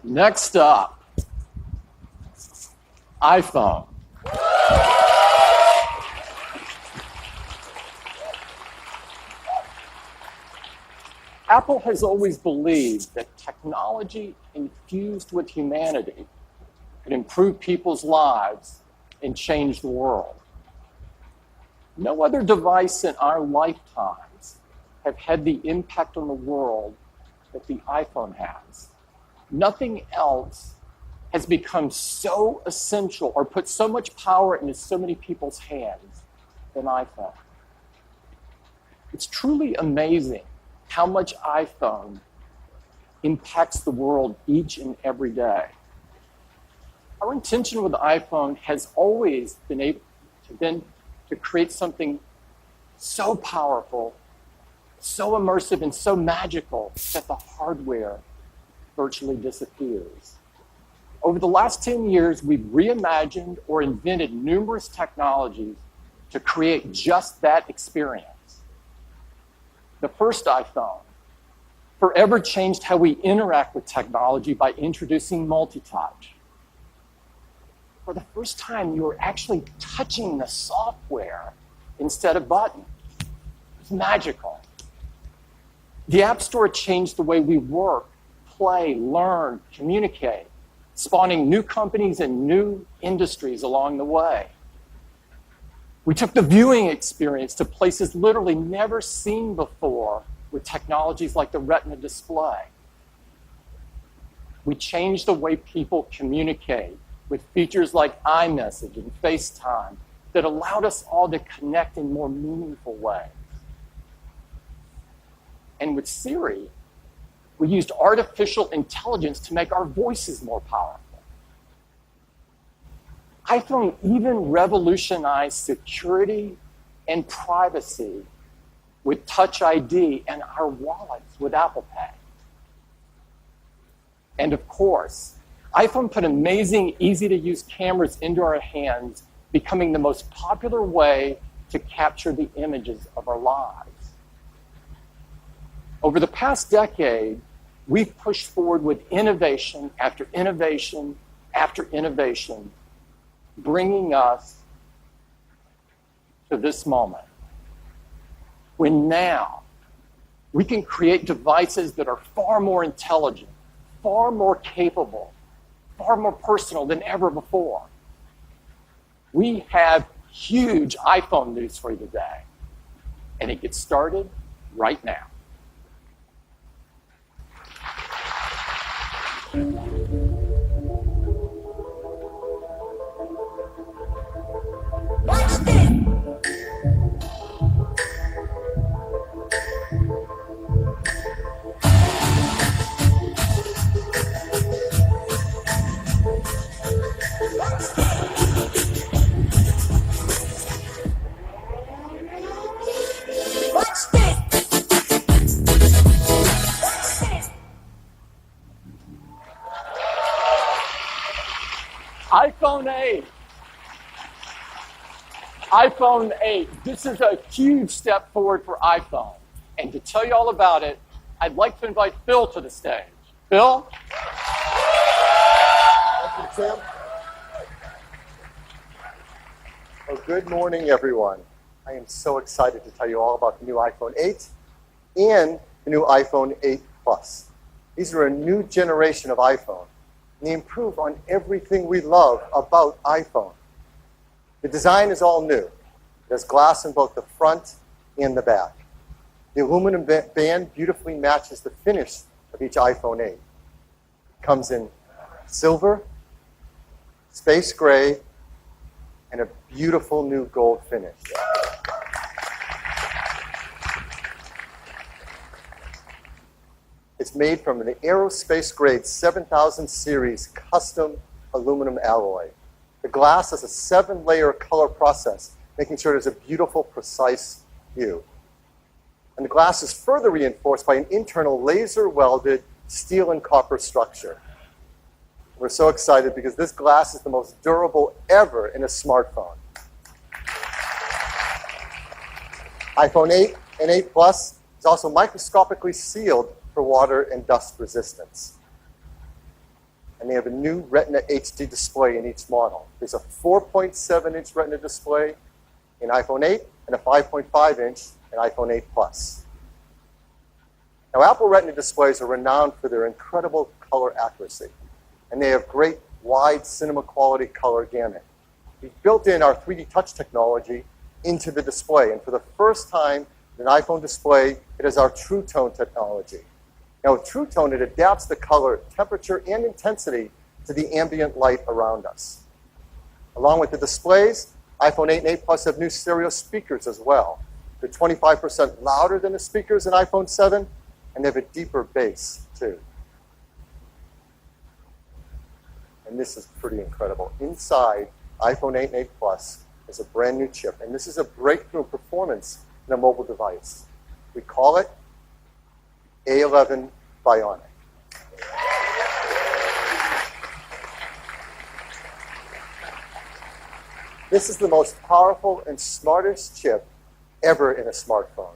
Next up, iPhone. Apple has always believed that technology infused with humanity could improve people's lives and change the world. No other device in our lifetimes have had the impact on the world that the iPhone has. Nothing else has become so essential or put so much power into so many people's hands than iPhone. It's truly amazing how much iPhone impacts the world each and every day. Our intention with the iPhone has always been to create something so powerful, so immersive, and so magical that the hardware virtually disappears. Over the last 10 years, we've reimagined or invented numerous technologies to create just that experience. The first iPhone forever changed how we interact with technology by introducing multi-touch. For the first time, you were actually touching the software instead of buttons. It's magical. The App Store changed the way we work, play, learn, communicate, spawning new companies and new industries along the way. We took the viewing experience to places literally never seen before with technologies like the Retina display. We changed the way people communicate with features like iMessage and FaceTime that allowed us all to connect in more meaningful ways. And with Siri, we used artificial intelligence to make our voices more powerful. iPhone even revolutionized security and privacy with Touch ID and our wallets with Apple Pay. And of course, iPhone put amazing, easy-to-use cameras into our hands, becoming the most popular way to capture the images of our lives. Over the past decade, we've pushed forward with innovation after innovation after innovation, bringing us to this moment, when now we can create devices that are far more intelligent, far more capable, far more personal than ever before. We have huge iPhone news for you today, and it gets started right now. Watch this! iPhone 8. iPhone 8. This is a huge step forward for iPhone. And to tell you all about it, I'd like to invite Phil to the stage. Phil? Thank you, Tim. Well, good morning, everyone. I am so excited to tell you all about the new iPhone 8 and the new iPhone 8 Plus. These are a new generation of iPhone, and they improve on everything we love about iPhone. The design is all new. There's glass in both the front and the back. The aluminum band beautifully matches the finish of each iPhone 8. It comes in silver, space gray, and a beautiful new gold finish. It's made from an aerospace grade 7000 series custom aluminum alloy. The glass has a 7-layer color process, making sure there's a beautiful, precise hue. And the glass is further reinforced by an internal laser-welded steel and copper structure. We're so excited because this glass is the most durable ever in a smartphone. iPhone 8 and 8 Plus is also microscopically sealed for water and dust resistance. and they have a new Retina HD display in each model. There's a 4.7-inch Retina display in iPhone 8 and a 5.5-inch in iPhone 8 Plus. Now, Apple Retina displays are renowned for their incredible color accuracy, and they have great wide cinema quality color gamut. We've built in our 3D touch technology into the display, and for the first time in an iPhone display, it is our True Tone technology. Now, with True Tone, it adapts the color, temperature, and intensity to the ambient light around us. Along with the displays, iPhone 8 and 8 Plus have new stereo speakers as well. They're 25% louder than the speakers in iPhone 7, and they have a deeper bass, too. And this is pretty incredible. Inside iPhone 8 and 8 Plus is a brand new chip, and this is a breakthrough performance in a mobile device. We call it A11 Bionic. This is the most powerful and smartest chip ever in a smartphone.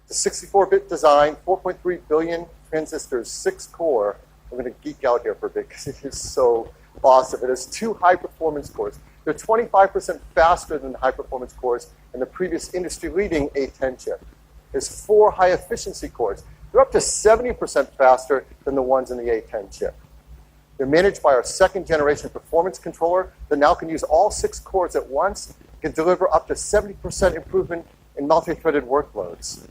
The 64-bit design, 4.3 billion transistors, 6-core. I'm going to geek out here for a bit because it is so awesome. It has 2 high-performance cores. They're 25% faster than the high-performance cores in the previous industry-leading A10 chip. There's 4 high-efficiency cores. They're up to 70% faster than the ones in the A10 chip. They're managed by our second-generation performance controller that now can use all 6 cores at once, can deliver up to 70% improvement in multi-threaded workloads.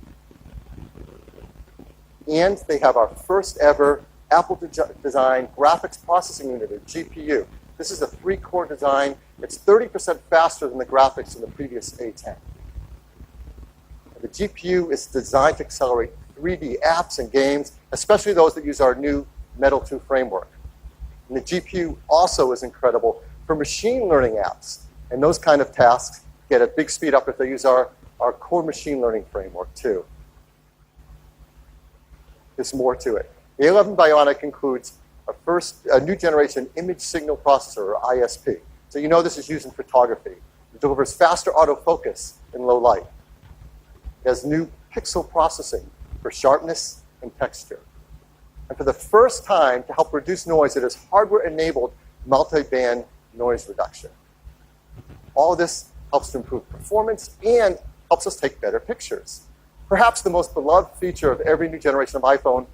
And they have our first-ever Apple-designed graphics processing unit, or GPU. This is a 3-core design. It's 30% faster than the graphics in the previous A10. The GPU is designed to accelerate 3D apps and games, especially those that use our new Metal 2 framework. And the GPU also is incredible for machine learning apps. And those kind of tasks get a big speed up if they use our core machine learning framework, too. There's more to it. The A11 Bionic includes a new generation image signal processor, or ISP. So you know this is used in photography. It delivers faster autofocus in low light. It has new pixel processing for sharpness and texture. And for the first time, to help reduce noise, it has hardware-enabled multi-band noise reduction. All of this helps to improve performance and helps us take better pictures. Perhaps the most beloved feature of every new generation of iPhone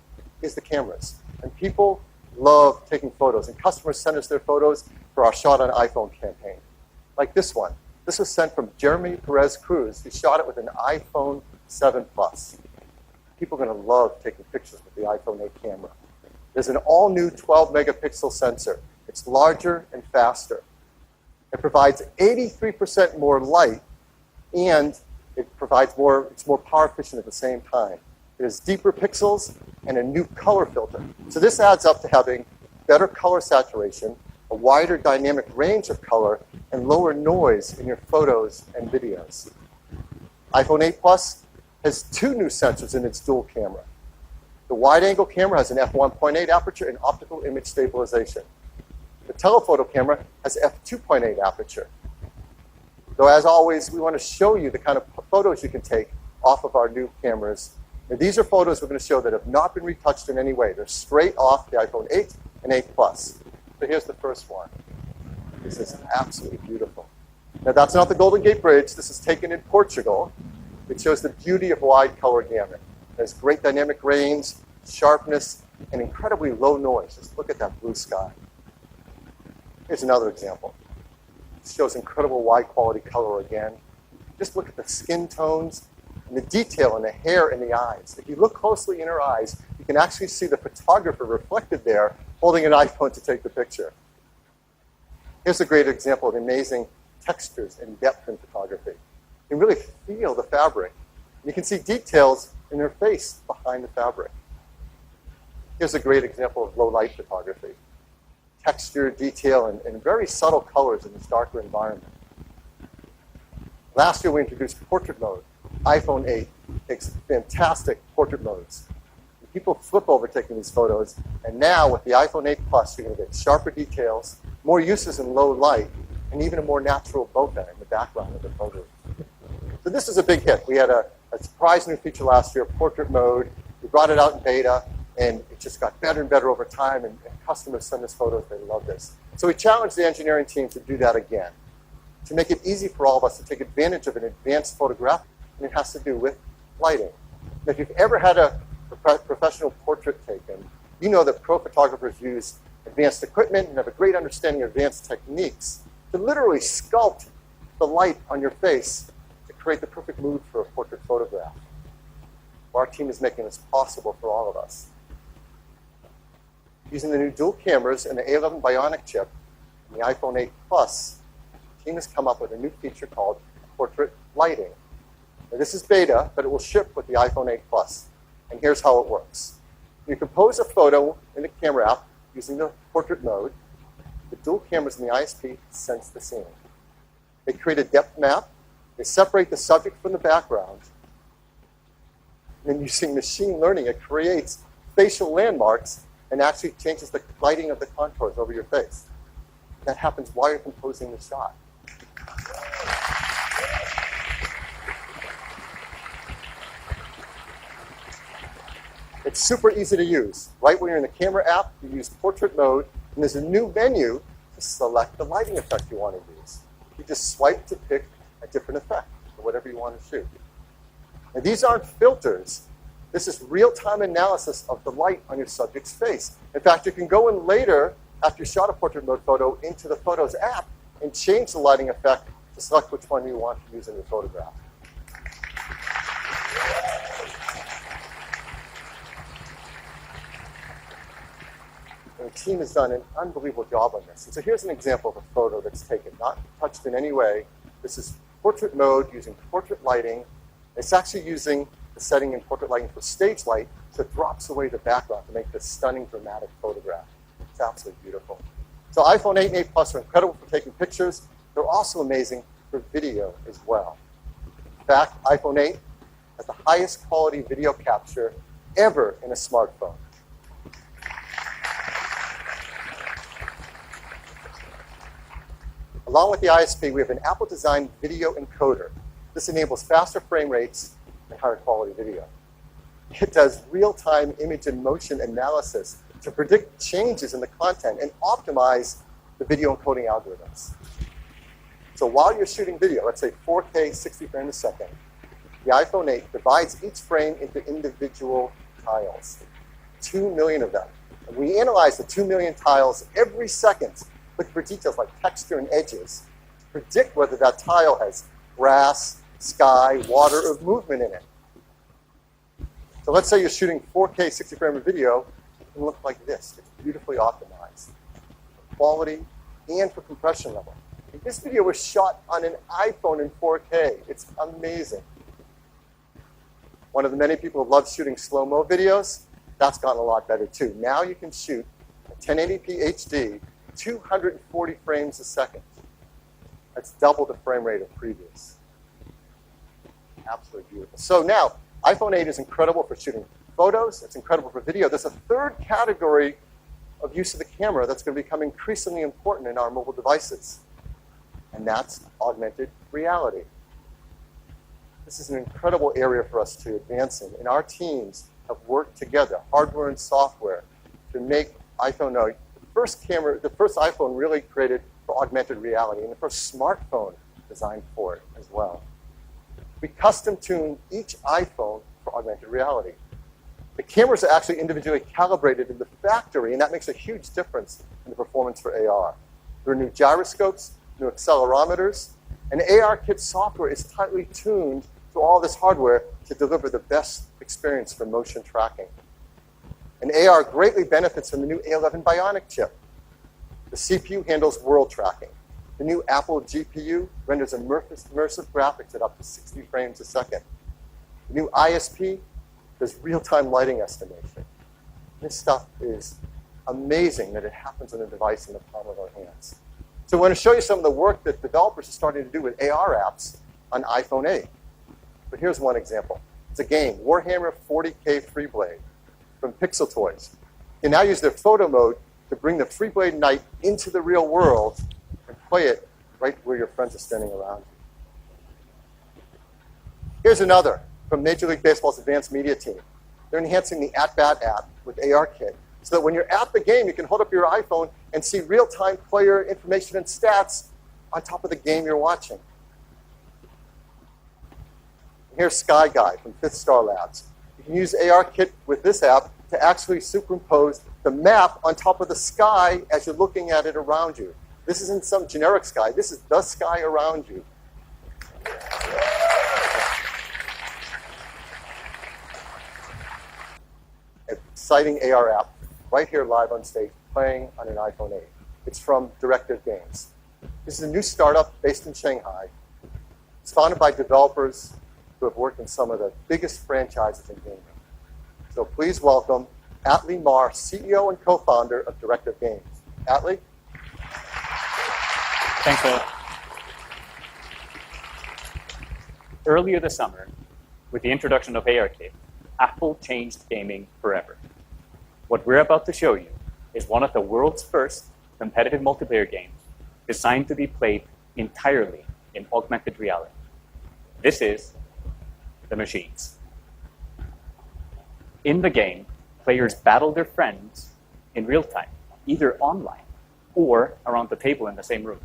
is the cameras. And people love taking photos, and customers send us their photos for our Shot on iPhone campaign. Like this one. This was sent from Jeremy Perez Cruz, who shot it with an iPhone 7 Plus. People are going to love taking pictures with the iPhone 8 camera. There's an all-new 12-megapixel sensor. It's larger and faster. It provides 83% more light, and it's more power efficient at the same time. It has deeper pixels and a new color filter. So this adds up to having better color saturation, a wider dynamic range of color, and lower noise in your photos and videos. iPhone 8 Plus has 2 new sensors in its dual camera. The wide-angle camera has an f1.8 aperture and optical image stabilization. The telephoto camera has f2.8 aperture. Though, as always, we want to show you the kind of photos you can take off of our new cameras. Now, these are photos we're going to show that have not been retouched in any way. They're straight off the iPhone 8 and 8 Plus. So here's the first one. This is absolutely beautiful. Now, that's not the Golden Gate Bridge. This is taken in Portugal. It shows the beauty of wide color gamut. There's great dynamic range, sharpness, and incredibly low noise. Just look at that blue sky. Here's another example. It shows incredible wide quality color again. Just look at the skin tones and the detail in the hair and the eyes. If you look closely in her eyes, you can actually see the photographer reflected there holding an iPhone to take the picture. Here's a great example of amazing textures and depth in photography. You can really feel the fabric. You can see details in her face behind the fabric. Here's a great example of low light photography. Texture, detail, and very subtle colors in this darker environment. Last year we introduced portrait mode. iPhone 8 takes fantastic portrait modes. People flip over taking these photos, and now with the iPhone 8 Plus, you're going to get sharper details, more uses in low light, and even a more natural bokeh in the background of the photo. So this is a big hit. We had a surprise new feature last year, portrait mode. We brought it out in beta. And it just got better and better over time, and customers send us photos. They love this. So we challenged the engineering team to do that again, to make it easy for all of us to take advantage of an advanced photograph, and it has to do with lighting. And if you've ever had a professional portrait taken, you know that pro photographers use advanced equipment and have a great understanding of advanced techniques to literally sculpt the light on your face to create the perfect mood for a portrait photograph. Well, our team is making this possible for all of us. Using the new dual cameras and the A11 Bionic chip and the iPhone 8 Plus, the team has come up with a new feature called portrait lighting. Now, this is beta, but it will ship with the iPhone 8 Plus. And here's how it works. You compose a photo in the camera app using the portrait mode. The dual cameras in the ISP sense the scene. They create a depth map. They separate the subject from the background. And then using machine learning, it creates facial landmarks and actually changes the lighting of the contours over your face. That happens while you're composing the shot. It's super easy to use. Right when you're in the camera app, you use portrait mode, and there's a new menu to select the lighting effect you want to use. You just swipe to pick a different effect for whatever you want to shoot. Now, these aren't filters. This is real-time analysis of the light on your subject's face. In fact, you can go in later, after you shot a portrait mode photo, into the Photos app and change the lighting effect to select which one you want to use in your photograph. And the team has done an unbelievable job on this. And so here's an example of a photo that's taken, not touched in any way. This is portrait mode using portrait lighting. It's actually using the setting in portrait lighting for stage light, so it drops away the background to make this stunning, dramatic photograph. It's absolutely beautiful. So iPhone 8 and 8 Plus are incredible for taking pictures. They're also amazing for video as well. In fact, iPhone 8 has the highest quality video capture ever in a smartphone. Along with the ISP, we have an Apple-designed video encoder. This enables faster frame rates and higher quality video. It does real-time image and motion analysis to predict changes in the content and optimize the video encoding algorithms. So while you're shooting video, let's say 4K 60 frames a second, the iPhone 8 divides each frame into individual tiles, 2 million of them. And we analyze the 2 million tiles every second, looking for details like texture and edges, to predict whether that tile has grass, sky, water, or movement in it. So let's say you're shooting 4K 60 frame of video, it can look like this. It's beautifully optimized for quality and for compression level. And this video was shot on an iPhone in 4K. It's amazing. One of the many people who love shooting slow-mo videos, that's gotten a lot better too. Now you can shoot at 1080p HD, 240 frames a second. That's double the frame rate of previous. Absolutely beautiful. So now, iPhone 8 is incredible for shooting photos. It's incredible for video. There's a third category of use of the camera that's going to become increasingly important in our mobile devices, and that's augmented reality. This is an incredible area for us to advance in, and our teams have worked together, hardware and software, to make iPhone 8 the first iPhone really created for augmented reality, and the first smartphone designed for it as well. We custom-tuned each iPhone for augmented reality. The cameras are actually individually calibrated in the factory, and that makes a huge difference in the performance for AR. There are new gyroscopes, new accelerometers, and ARKit software is tightly tuned to all this hardware to deliver the best experience for motion tracking. And AR greatly benefits from the new A11 Bionic chip. The CPU handles world tracking. The new Apple GPU renders immersive graphics at up to 60 frames a second. The new ISP does real-time lighting estimation. This stuff is amazing that it happens on a device in the palm of our hands. So I want to show you some of the work that developers are starting to do with AR apps on iPhone 8. But here's one example. It's a game, Warhammer 40K Freeblade from Pixel Toys. You can now use their photo mode to bring the Freeblade Knight into the real world and play it right where your friends are standing around you. Here's another from Major League Baseball's advanced media team. They're enhancing the At-Bat app with ARKit so that when you're at the game, you can hold up your iPhone and see real-time player information and stats on top of the game you're watching. And here's Sky Guy from Fifth Star Labs. You can use ARKit with this app to actually superimpose the map on top of the sky as you're looking at it around you. This isn't some generic sky. This is the sky around you. An exciting AR app right here live on stage playing on an iPhone 8. It's from Directive Games. This is a new startup based in Shanghai. It's founded by developers who have worked in some of the biggest franchises in gaming. So please welcome Atlee Mar, CEO and co-founder of Directive Games. Atlee? Thanks, Phil. Earlier this summer, with the introduction of ARKit, Apple changed gaming forever. What we're about to show you is one of the world's first competitive multiplayer games designed to be played entirely in augmented reality. This is The Machines. In the game, players battle their friends in real time, either online or around the table in the same room.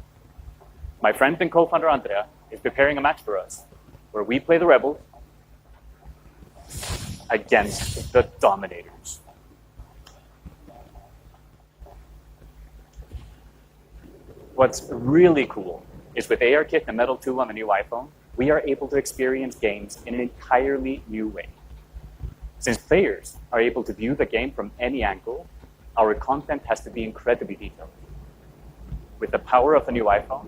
My friend and co-founder Andrea is preparing a match for us where we play the rebels against the dominators. What's really cool is with ARKit and Metal 2 on the new iPhone, we are able to experience games in an entirely new way. Since players are able to view the game from any angle, our content has to be incredibly detailed. With the power of the new iPhone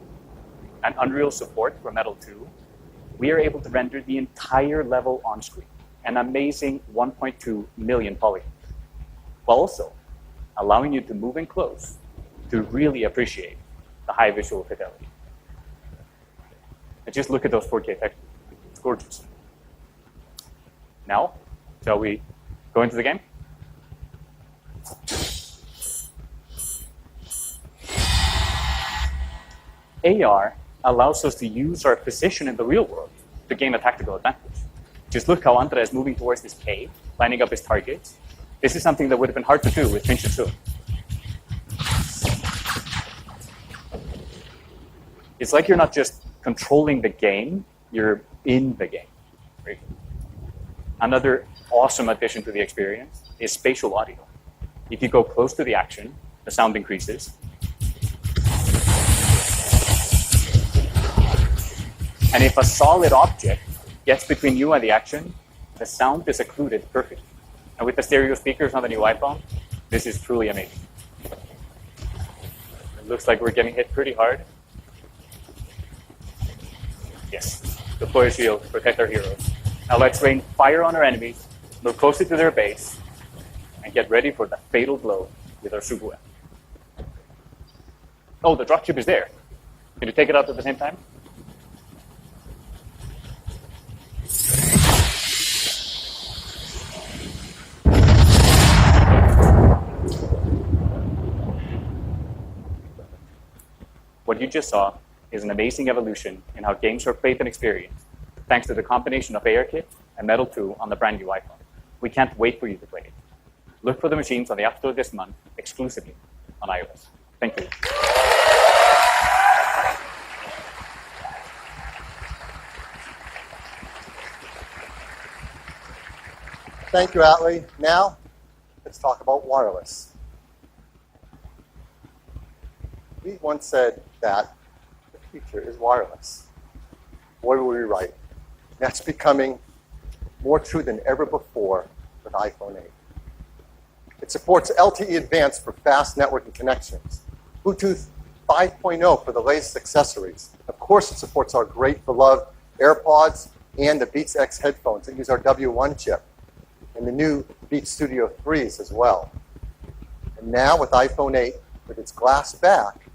and Unreal support for Metal 2, we are able to render the entire level on screen, an amazing 1.2 million polygons, while also allowing you to move in close to really appreciate the high visual fidelity. And just look at those 4K textures. It's gorgeous. Now, shall we go into the game? AR allows us to use our position in the real world to gain a tactical advantage. Just look how Andrea is moving towards this cave, lining up his targets. This is something that would have been hard to do with pinch and zoom. It's like you're not just controlling the game, you're in the game. Right? Another awesome addition to the experience is spatial audio. If you go close to the action, the sound increases. And if a solid object gets between you and the action, the sound is occluded perfectly. And with the stereo speakers on the new iPhone, this is truly amazing. It looks like we're getting hit pretty hard. Yes, deploy a shield, protect our heroes. Now let's rain fire on our enemies, move closer to their base, and get ready for the fatal blow with our Subu'e. Oh, the dropship is there. Can you take it out at the same time? What you just saw is an amazing evolution in how games are played and experienced, thanks to the combination of ARKit and Metal 2 on the brand new iPhone. We can't wait for you to play it. Look for the machines on the App Store this month, exclusively on iOS. Thank you. Thank you, Atlee. Now, let's talk about wireless. We once said that the future is wireless. Boy, were we right. That's becoming more true than ever before with iPhone 8. It supports LTE Advanced for fast networking connections, Bluetooth 5.0 for the latest accessories. Of course, it supports our great beloved AirPods and the Beats X headphones that use our W1 chip, and the new Beats Studio 3s as well. And now with iPhone 8, with its glass back,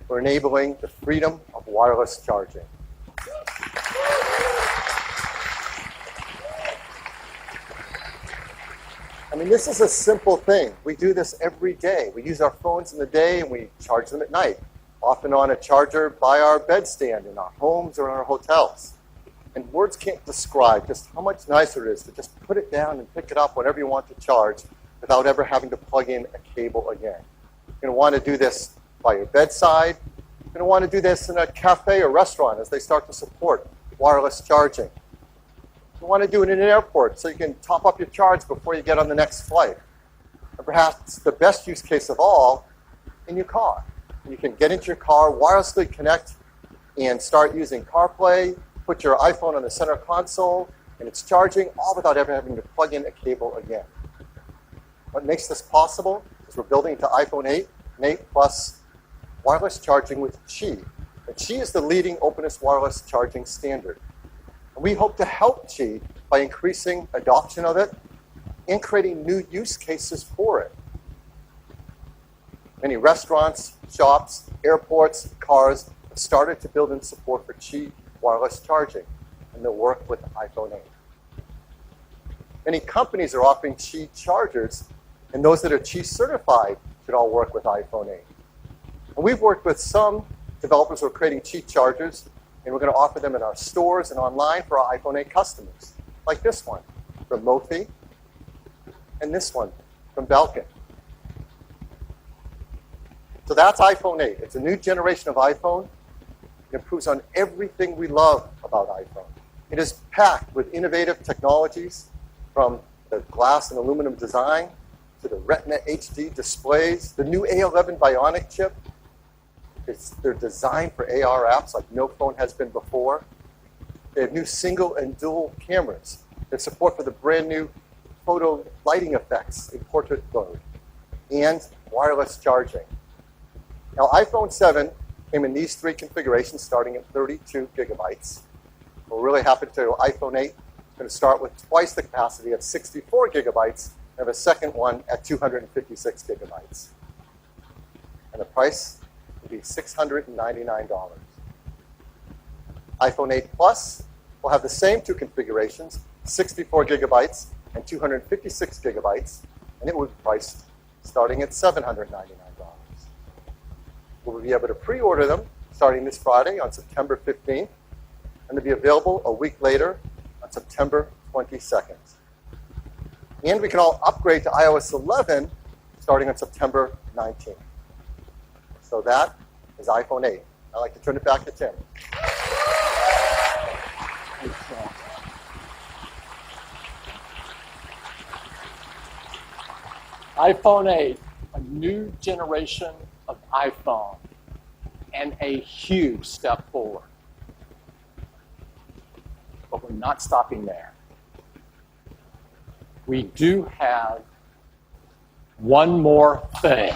we're enabling the freedom of wireless charging. I mean, this is a simple thing. We do this every day. We use our phones in the day and we charge them at night, often on a charger by our bedstand in our homes or in our hotels. And words can't describe just how much nicer it is to just put it down and pick it up whenever you want to charge without ever having to plug in a cable again. You're going to want to do this by your bedside. You're going to want to do this in a cafe or restaurant as they start to support wireless charging. You want to do it in an airport so you can top up your charge before you get on the next flight. And perhaps the best use case of all, in your car. You can get into your car, wirelessly connect, and start using CarPlay, put your iPhone on the center console, and it's charging, all without ever having to plug in a cable again. What makes this possible is we're building into iPhone 8 and 8 Plus wireless charging with Qi. And Qi is the leading openness wireless charging standard. And we hope to help Qi by increasing adoption of it and creating new use cases for it. Many restaurants, shops, airports, cars have started to build in support for Qi wireless charging, and they'll work with iPhone 8. Many companies are offering Qi chargers, and those that are Qi certified should all work with iPhone 8. And we've worked with some developers who are creating Qi chargers, and we're going to offer them in our stores and online for our iPhone 8 customers, like this one from Mophie, and this one from Belkin. So that's iPhone 8. It's a new generation of iPhone. It improves on everything we love about iPhone. It is packed with innovative technologies, from the glass and aluminum design to the Retina HD displays, the new A11 Bionic chip. They're designed for AR apps like no phone has been before. They have new single and dual cameras. They have support for the brand new photo lighting effects in portrait mode and wireless charging. Now, iPhone 7 came in these three configurations starting at 32 gigabytes. We're really happy to tell you iPhone 8 is going to start with twice the capacity at 64 gigabytes and have a second one at 256 gigabytes. And the price will be $699. iPhone 8 Plus will have the same two configurations, 64 gigabytes and 256 gigabytes, and it will be priced starting at $799. We'll be able to pre-order them starting this Friday on September 15th, and they'll be available a week later on September 22nd. And we can all upgrade to iOS 11 starting on September 19th. So that is iPhone 8. I'd like to turn it back to Tim. iPhone 8, a new generation of iPhone, and a huge step forward. But we're not stopping there. We do have one more thing.